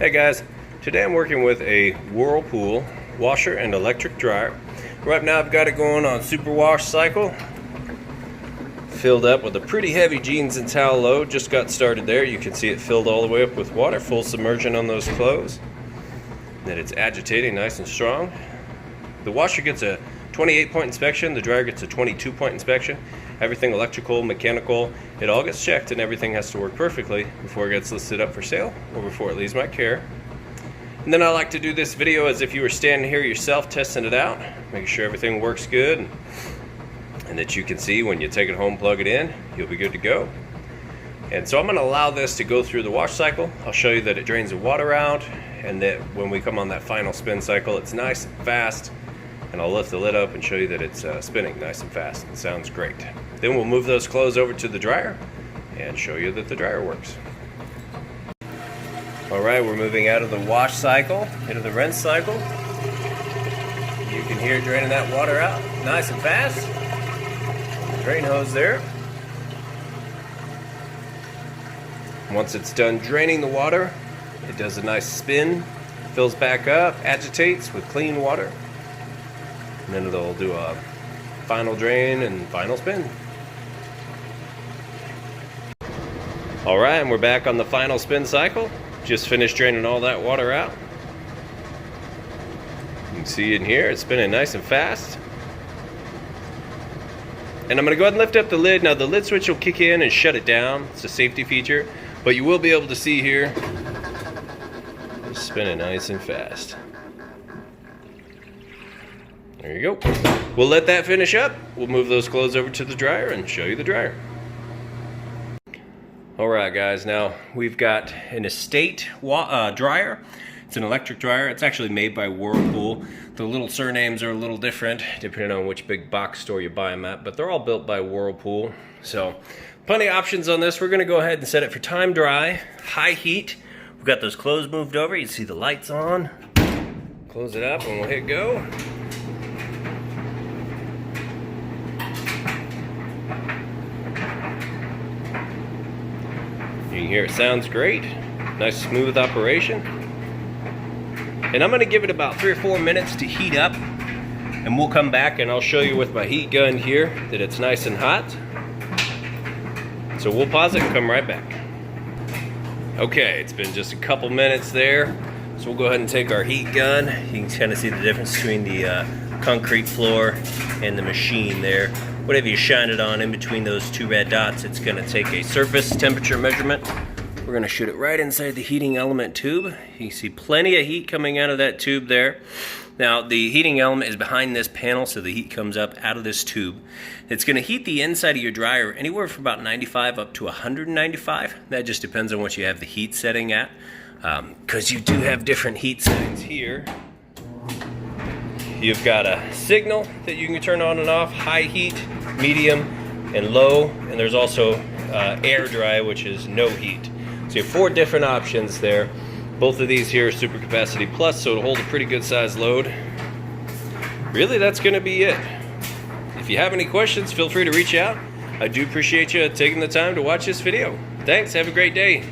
Hey guys, today I'm working with a Whirlpool washer and electric dryer. Right now I've got it going on super wash cycle. Filled up with a pretty heavy jeans and towel load. Just got started there. You can see it filled all the way up with water, full submersion on those clothes. Then it's agitating nice and strong. The washer gets a 28-point inspection, the dryer gets a 22-point inspection. Everything electrical, mechanical, it all gets checked and everything has to work perfectly before it gets listed up for sale or before it leaves my care. And then I like to do this video as if you were standing here yourself testing it out, making sure everything works good and that you can see when you take it home, plug it in, you'll be good to go. And so I'm going to allow this to go through the wash cycle. I'll show you that it drains the water out and that when we come on that final spin cycle, it's nice and fast. And I'll lift the lid up and show you that it's spinning nice and fast. It sounds great. Then we'll move those clothes over to the dryer and show you that the dryer works. Alright, we're moving out of the wash cycle into the rinse cycle. You can hear it draining that water out nice and fast. Drain hose there. Once it's done draining the water, it does a nice spin, fills back up, agitates with clean water. And then it'll do a final drain and final spin. Alright, and we're back on the final spin cycle. Just finished draining all that water out. You can see in here, it's spinning nice and fast. And I'm going to go ahead and lift up the lid. Now the lid switch will kick in and shut it down. It's a safety feature. But you will be able to see here, it's spinning nice and fast. There you go. We'll let that finish up. We'll move those clothes over to the dryer and show you the dryer. Alright guys, now we've got an estate dryer. It's an electric dryer. It's actually made by Whirlpool. The little surnames are a little different depending on which big box store you buy them at, but they're all built by Whirlpool. So plenty of options on this. We're going to go ahead and set it for time dry, high heat. We've got those clothes moved over. You can see the lights on. Close it up and we'll hit go. You can hear it sounds great. Nice smooth operation. And I'm going to give it about 3 or 4 minutes to heat up. And we'll come back and I'll show you with my heat gun here that it's nice and hot. So we'll pause it and come right back. Okay, it's been just a couple minutes there. So we'll go ahead and take our heat gun. You can kind of see the difference between the concrete floor and the machine there. Whatever you shine it on in between those 2 red dots, it's going to take a surface temperature measurement. We're going to shoot it right inside the heating element tube. You can see plenty of heat coming out of that tube there. Now the heating element is behind this panel, so the heat comes up out of this tube. It's going to heat the inside of your dryer anywhere from about 95 up to 195. That just depends on what you have the heat setting at, because you do have different heat settings here. You've got a signal that you can turn on and off, high heat, medium, and low. And there's also air dry, which is no heat. So you have 4 different options there. Both of these here are super capacity plus, so it'll hold a pretty good size load. Really, that's going to be it. If you have any questions, feel free to reach out. I do appreciate you taking the time to watch this video. Thanks, have a great day.